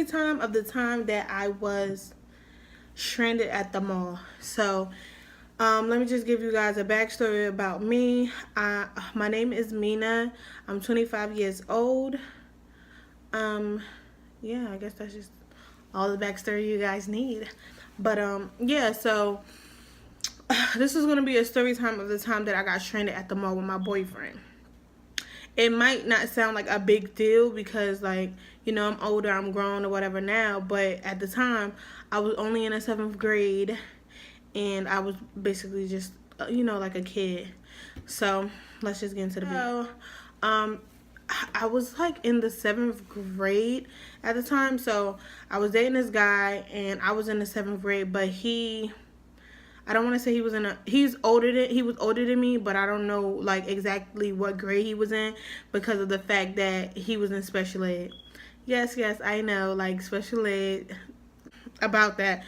story time of the time that I was stranded at the mall. So, let me just give you guys a backstory about me. My name is Mina. I'm 25 years old. Um, yeah, I guess that's just all the backstory you guys need. But yeah. So this is gonna be a story time of the time that I got stranded at the mall with my boyfriend. It might not sound like a big deal because, like, I'm older, I'm grown or whatever now, but at the time I was only in the 7th grade, and I was basically just like a kid. So let's just get into the video. um I was like in the 7th grade at the time, so I was dating this guy and I was in the 7th grade, but I don't want to say he was older than me, but I don't know like exactly what grade he was in because of the fact that he was in special ed. Yes, I know, like special ed. About that,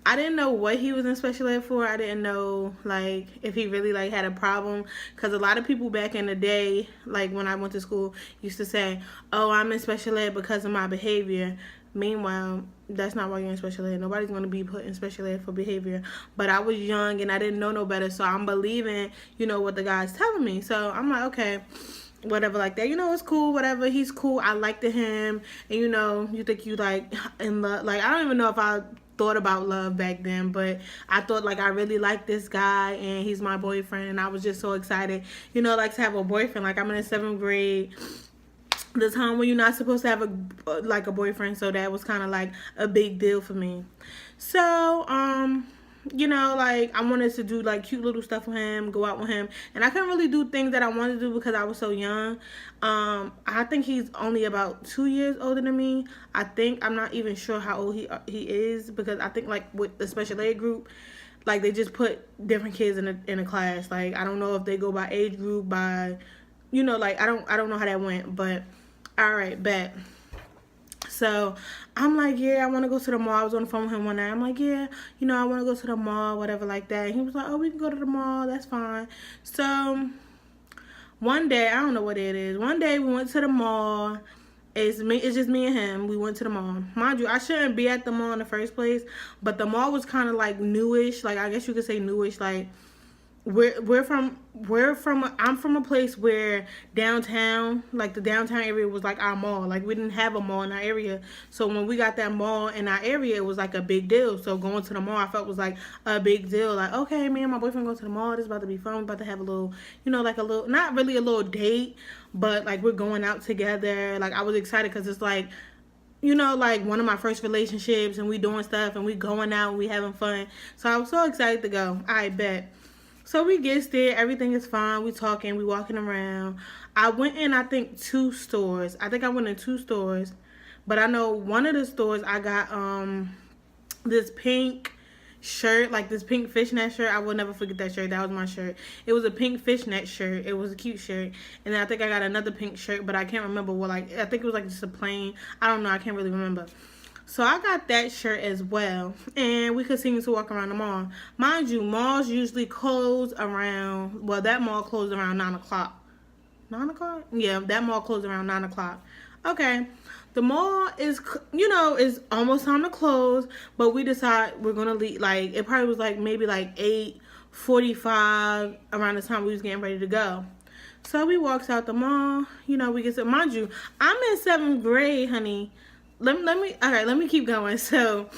I didn't know what he was in special ed for. I didn't know like if he really like had a problem, because a lot of people back in the day, like when I went to school, used to say, "Oh, I'm in special ed because of my behavior." Meanwhile, that's not why you're in special ed. Nobody's going to be put in special ed for behavior. But I was young and I didn't know no better, so I'm believing, what the guy's telling me. So I'm like, okay, whatever, like that. It's cool, whatever. He's cool. I liked him. And, you think you, like, in love. Like, I don't even know if I thought about love back then, but I thought, like, I really liked this guy and he's my boyfriend. And I was just so excited, like, to have a boyfriend. Like, I'm in the 7th grade, the time when you're not supposed to have a boyfriend, so that was kind of like a big deal for me. So like I wanted to do like cute little stuff with him, go out with him, and I couldn't really do things that I wanted to do because I was so young. I think he's only about 2 years older than me. I'm not even sure how old he is, because I think like with the special ed group, like they just put different kids in a class. Like I don't know if they go by age group, by like I don't know how that went, but all right, bet. So I'm like, yeah, I want to go to the mall. I was on the phone with him one night. I'm like, yeah, I want to go to the mall, whatever, like that. And he was like, oh, we can go to the mall. That's fine. So one day, I don't know what it is. One day we went to the mall. It's just me and him. We went to the mall. Mind you, I shouldn't be at the mall in the first place, but the mall was kind of like newish. Like I guess you could say newish. Like I'm from a place where downtown, like the downtown area was like our mall. Like we didn't have a mall in our area. So when we got that mall in our area, it was like a big deal. So going to the mall, I felt was like a big deal. Like, okay, me and my boyfriend go to the mall. This is about to be fun. We're about to have a little, like a little, not really a little date, but like we're going out together. Like I was excited because it's like, like one of my first relationships, and we doing stuff and we going out and we having fun. So I was so excited to go. I bet. So we get there, everything is fine. We talking, we walking around. I went in, I think, 2 stores. I think I went in 2 stores, but I know one of the stores I got this pink shirt, like this pink fishnet shirt. I will never forget that shirt. That was my shirt. It was a pink fishnet shirt. It was a cute shirt. And then I think I got another pink shirt, but I can't remember what. Like I think it was like just a plain. I don't know. I can't really remember. So I got that shirt as well, and we continued to walk around the mall. Mind you, malls usually close around, well, that mall closed around 9 o'clock. 9 o'clock? Yeah, that mall closed around 9 o'clock. Okay, the mall is, is almost time to close, but we decide we're going to leave. Like, it probably was like maybe like 8:45 around the time we was getting ready to go. So we walks out the mall, we get to, mind you, I'm in 7th grade, honey. Let me keep going. So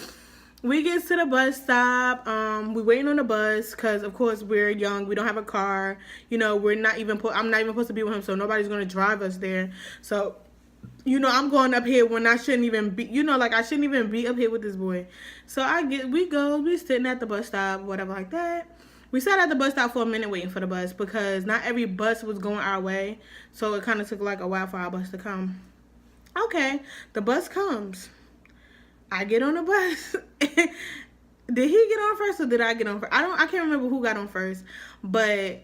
we get to the bus stop. We waiting on the bus because of course we're young. We don't have a car. I'm not even supposed to be with him, so nobody's gonna drive us there. So, I'm going up here when I shouldn't even be. Like I shouldn't even be up here with this boy. So we sitting at the bus stop, whatever like that. We sat at the bus stop for a minute waiting for the bus because not every bus was going our way. So it kind of took like a while for our bus to come. Okay, the bus comes. I get on the bus. Did he get on first or did I get on first? I can't remember who got on first. But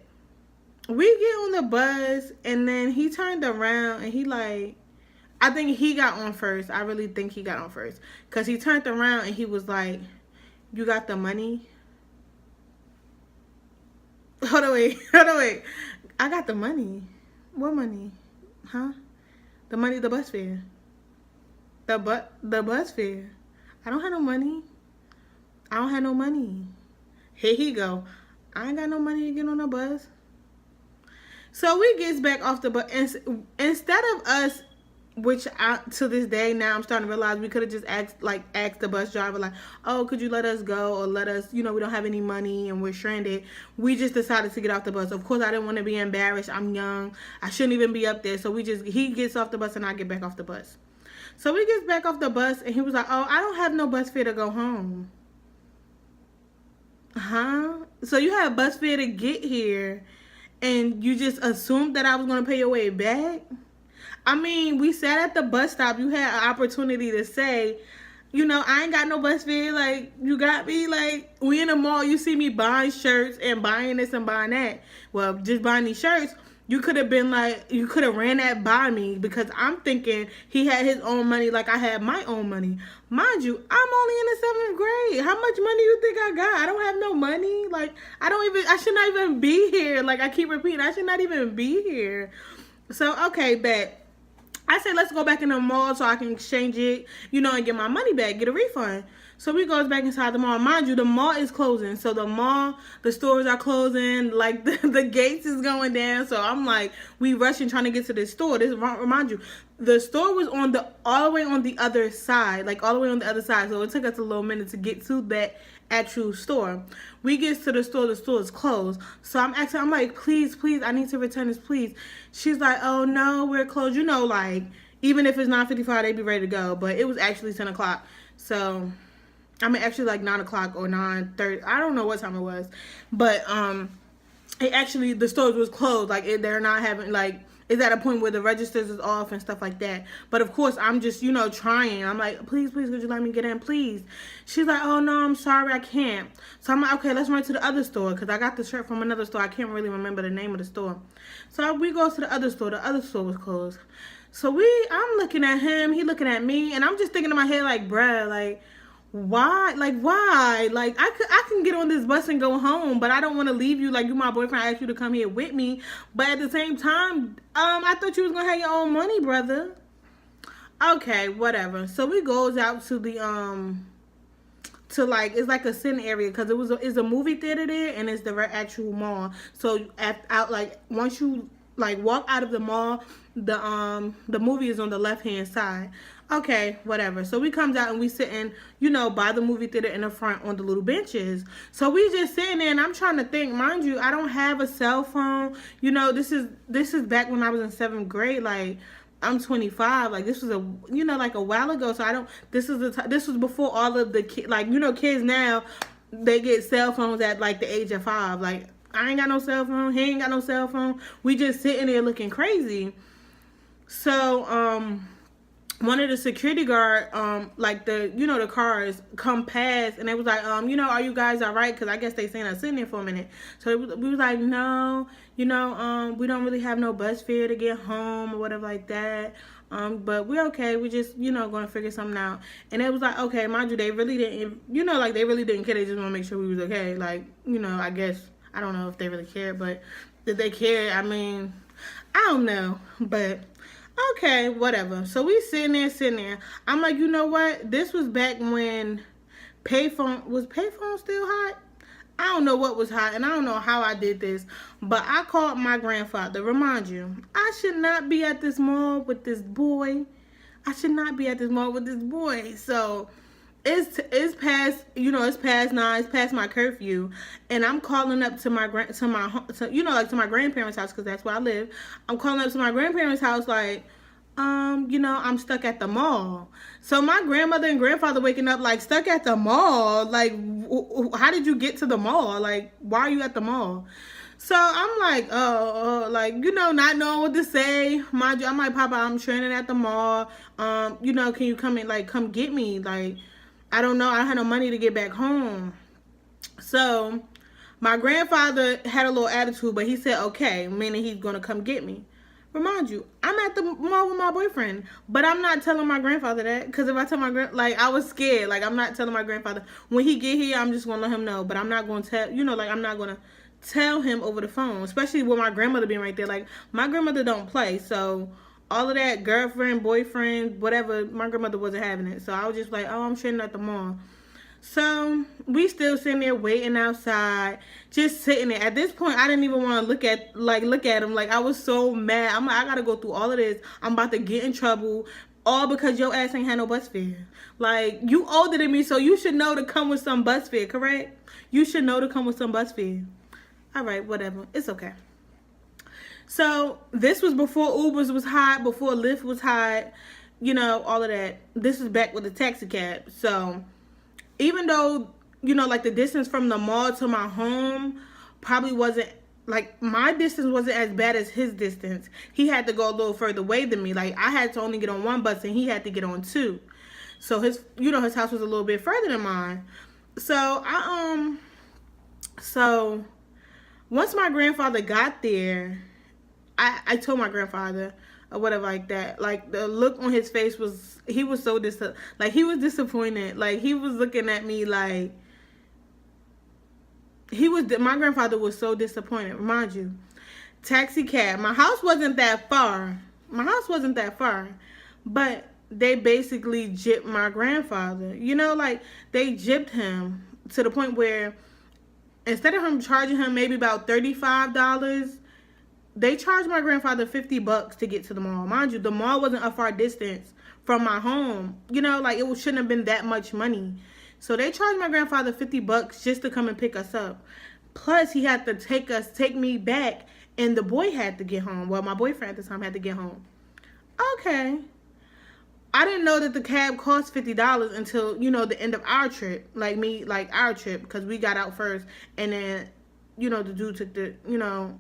we get on the bus and then he turned around and I think he got on first. I really think he got on first. Because he turned around and he was like, you got the money? Hold on, wait. I got the money. What money? Huh? The money, the bus fare. The bus fare. I don't have no money. I don't have no money. Here he go. I ain't got no money to get on the bus. So we gets back off the bus. Instead of us, which to this day now I'm starting to realize we could have just asked the bus driver like, oh, could you let us go, or let us, we don't have any money and we're stranded. We just decided to get off the bus. Of course I didn't want to be embarrassed. I'm young. I shouldn't even be up there. So he gets off the bus and I get back off the bus. So we gets back off the bus and he was like, oh, I don't have no bus fare to go home. Huh? So you had bus fare to get here and you just assumed that I was going to pay your way back? I mean, we sat at the bus stop. You had an opportunity to say, I ain't got no bus fare. Like, you got me? Like, we in the mall. You see me buying shirts and buying this and buying that. Well, just buying these shirts. You could have been like, you could have ran that by me, because I'm thinking he had his own money like I had my own money. Mind you, I'm only in the 7th grade. How much money you think I got? I don't have no money. Like, I should not even be here. Like, I keep repeating, I should not even be here. So, okay, bet. I said, let's go back in the mall so I can exchange it, and get my money back, get a refund. So we goes back inside the mall. Mind you, the mall is closing. So the stores are closing. Like, the gates is going down. So I'm like, we rushing trying to get to this store. Remind you, the store was all the way on the other side. Like, all the way on the other side. So it took us a little minute to get to that actual store. We get to the store is closed. So I'm like, please, I need to return this, please. She's like, oh no, we're closed. Like, even if it's 9:55, they'd be ready to go. But it was actually 10 o'clock. So, actually like 9 o'clock or 9:30. I don't know what time it was. But, the stores was closed. Like, they're not having, like, it's at a point where the registers is off and stuff like that. But of course, I'm just, trying. I'm like, please, could you let me get in, please? She's like, oh no, I'm sorry, I can't. So I'm like, okay, let's run to the other store, because I got the shirt from another store. I can't really remember the name of the store. So we go to the other store. The other store was closed. So I'm looking at him, he looking at me, and I'm just thinking in my head like, bruh, like, why? Like, why? Like, I can get on this bus and go home, but I don't want to leave you. Like, you my boyfriend. I asked you to come here with me. But at the same time, I thought you was going to have your own money, brother. Okay, whatever. So we goes out to the, it's like a sin area, because it's a movie theater there, and it's the actual mall. So once you walk out of the mall, the movie is on the left hand side. Okay, whatever. So we comes out and we sitting, by the movie theater in the front on the little benches. So we just sitting there, and I'm trying to think. Mind you, I don't have a cell phone. This is back when I was in 7th grade. Like, I'm 25. Like, this was a while ago. So this was before all of the kids. Like, kids now, they get cell phones at like the age of 5. Like, I ain't got no cell phone. He ain't got no cell phone. We just sitting there looking crazy. So, one of the security guard, the cars come past, and they was like, are you guys all right? Because I guess they seen us sitting there for a minute. So we was like, no, we don't really have no bus fare to get home or whatever like that. But we're okay. We just, going to figure something out. And it was like, okay, mind you, they really didn't, they really didn't care. They just want to make sure we was okay. Like, I guess, I don't know if they really cared, but did they care? I mean, I don't know, but okay, whatever. So we sitting there. I'm like, you know what? This was back when was payphone still hot? I don't know what was hot, and I don't know how I did this, but I called my grandfather. Remind you, I should not be at this mall with this boy. So it's past, it's past 9, it's past my curfew, and I'm calling up to my grandparents' house, because that's where I live. I'm calling up to my grandparents' house like, I'm stuck at the mall. So my grandmother and grandfather waking up like, stuck at the mall? Like, how did you get to the mall? Like, why are you at the mall? So I'm like, not knowing what to say. Mind you, I'm like, Papa, I'm training at the mall. Can you come get me? Like, I don't know. I had no money to get back home. So my grandfather had a little attitude, but he said, okay, meaning he's going to come get me. Remind you, I'm at the mall with my boyfriend, but I'm not telling my grandfather that, because if I tell I was scared. Like, I'm not telling my grandfather. When he get here, I'm just going to let him know, but I'm not going to tell, I'm not going to tell him over the phone, especially with my grandmother being right there. Like, my grandmother don't play, so all of that girlfriend, boyfriend, whatever. My grandmother wasn't having it. So I was just like, oh, I'm stranded at the mall. So we still sitting there waiting outside, just sitting there. At this point, I didn't even want to look at him. Like, I was so mad. I'm like, I gotta go through all of this. I'm about to get in trouble, all because your ass ain't had no bus fare. Like, you older than me, so you should know to come with some bus fare, correct? You should know to come with some bus fare. All right, whatever. It's okay. So this was before Ubers was hot, before Lyft was hot, you know, all of that. This is back with the taxi cab. So even though, you know, like the distance from the mall to my home probably wasn't, like, my distance wasn't as bad as his distance. He had to go a little further away than me. Like, I had to only get on one bus and he had to get on two. So his, you know, his house was a little bit further than mine. So so once my grandfather got there, I told my grandfather or whatever like that. Like, the look on his face was, he was so like, he was disappointed. Like, he was looking at me like, my grandfather was so disappointed. Remind you, taxi cab. My house wasn't that far. But they basically gypped my grandfather. You know, like, they gypped him to the point where instead of him charging him maybe about $35, they charged my grandfather $50 to get to the mall. Mind you, the mall wasn't a far distance from my home. You know, like, it shouldn't have been that much money. So they charged my grandfather $50 just to come and pick us up. Plus, he had to take me back, and the boy had to get home. Well, my boyfriend at the time had to get home. Okay. I didn't know that the cab cost $50 until, you know, the end of our trip. Like our trip, because we got out first, and then, you know, the dude took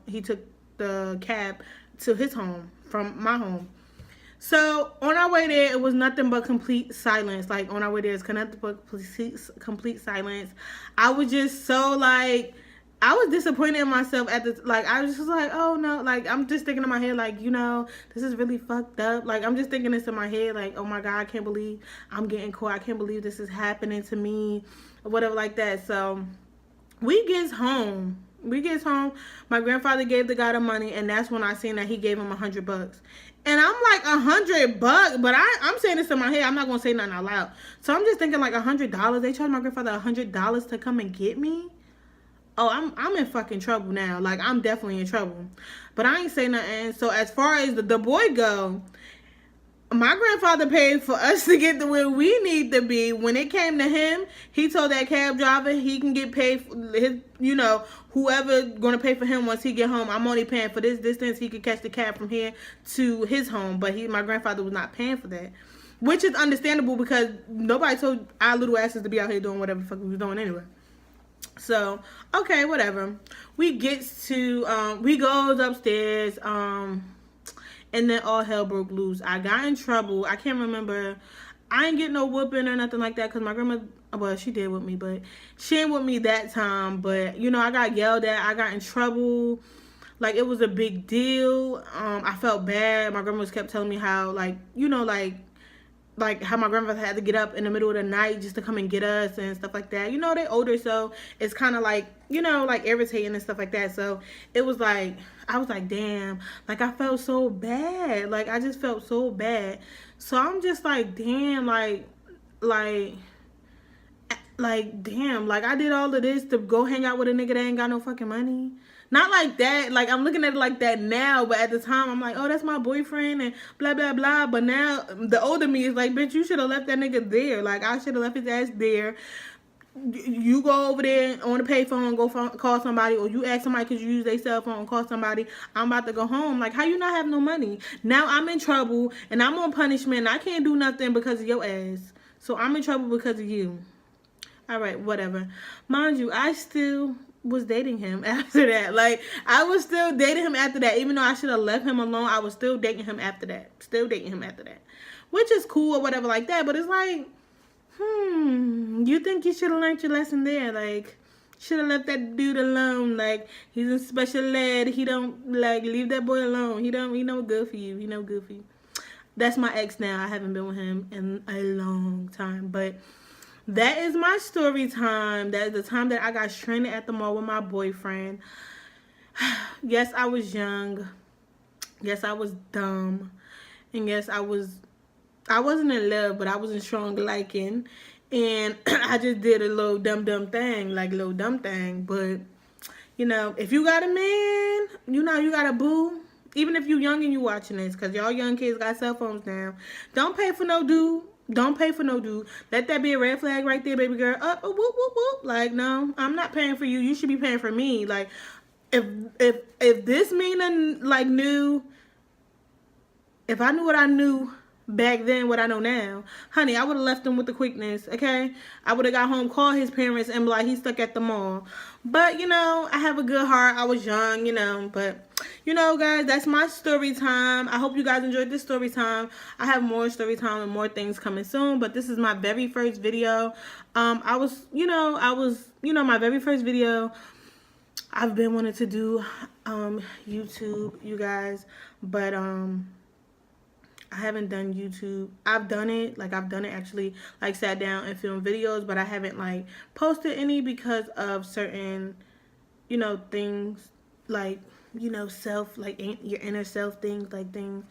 he took the cab to his home from my home. So on our way there, it was nothing but complete silence. Like, on our way there, it's nothing but complete silence. I was just so, like, I was disappointed in myself at the, like, I was just like, oh no, like, I'm just thinking in my head, like, you know, this is really fucked up. Like, I'm just thinking this in my head, like, oh my God, I can't believe I'm getting caught. I can't believe this is happening to me, or whatever like that. So we gets home. My grandfather gave the guy the money, and that's when I seen that he gave him $100. And I'm like, $100? But I'm saying this in my head. I'm not gonna say nothing out loud. So I'm just thinking, like, $100. They charged my grandfather $100 to come and get me. Oh, I'm in fucking trouble now. Like, I'm definitely in trouble. But I ain't say nothing. So as far as the boy go, my grandfather paid for us to get to where we need to be. When it came to him, he told that cab driver he can get paid for his, you know, whoever gonna pay for him once he get home. I'm only paying for this distance. He could catch the cab from here to his home, but my grandfather was not paying for that, which is understandable because nobody told our little asses to be out here doing whatever the fuck we was doing anyway. So okay, whatever. We goes upstairs. And then all hell broke loose. I got in trouble. I can't remember. I ain't getting no whooping or nothing like that because my grandma, well, she did with me, but she ain't with me that time. But, you know, I got yelled at. I got in trouble. Like, it was a big deal. I felt bad. My grandma kept telling me how, like, you know, like how my grandfather had to get up in the middle of the night just to come and get us and stuff like that. You know, they older, so it's kind of like, you know, like irritating and stuff like that. So it was like, I was like, damn, like I felt so bad. Like, I just felt so bad. So I'm just like, damn, like, damn, like I did all of this to go hang out with a nigga that ain't got no fucking money. Not like that. Like, I'm looking at it like that now, but at the time, I'm like, oh, that's my boyfriend and blah, blah, blah. But now, the older me is like, bitch, you should have left that nigga there. Like, I should have left his ass there. You go over there on the payphone, call somebody, or you ask somebody, could you use their cell phone and call somebody? I'm about to go home. Like, how you not have no money? Now I'm in trouble, and I'm on punishment, and I can't do nothing because of your ass. So I'm in trouble because of you. All right, whatever. Mind you, I still was dating him after that. Like, I was still dating him after that. Even though I should have left him alone, I was still dating him after that. Which is cool or whatever like that. But it's like, you think you should have learned your lesson there. Like, should have left that dude alone. Like, he's in special ed. He don't, like, leave that boy alone. He no good for you. He no good for you. That's my ex now. I haven't been with him in a long time. But that is my story time. That is the time that I got stranded at the mall with my boyfriend. Yes, I was young. Yes, I was dumb. And yes, I wasn't in love, but I was in strong liking. And I just did a little dumb thing, like a little dumb thing. But, you know, if you got a man, you know, you got a boo. Even if you young and you watching this, because y'all young kids got cell phones now. Don't pay for no dude. Don't pay for no dude. Let that be a red flag right there, baby girl. Up, whoop, whoop, whoop. Like, no, I'm not paying for you. You should be paying for me. Like, if this Mina, like, knew, if I knew what I knew back then, what I know now, honey, I would have left him with the quickness, okay? I would have got home, called his parents, and be like, he's stuck at the mall. But, you know, I have a good heart. I was young, you know, but, you know, guys, that's my story time. I hope you guys enjoyed this story time. I have more story time and more things coming soon, but this is my very first video. I was, my very first video. I've been wanting to do YouTube, you guys, but I haven't done YouTube. I've done it actually, like, sat down and filmed videos, but I haven't, like, posted any because of certain, you know, things, like, you know, self, like, your inner self things, like, things.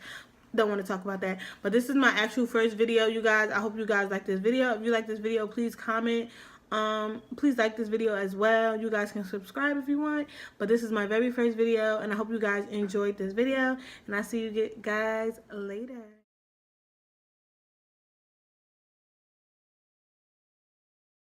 Don't want to talk about that. But this is my actual first video, you guys. I hope you guys like this video. If you like this video, please comment. Please like this video as well. You guys can subscribe if you want, but this is my very first video, and I hope you guys enjoyed this video, and I'll see you guys later.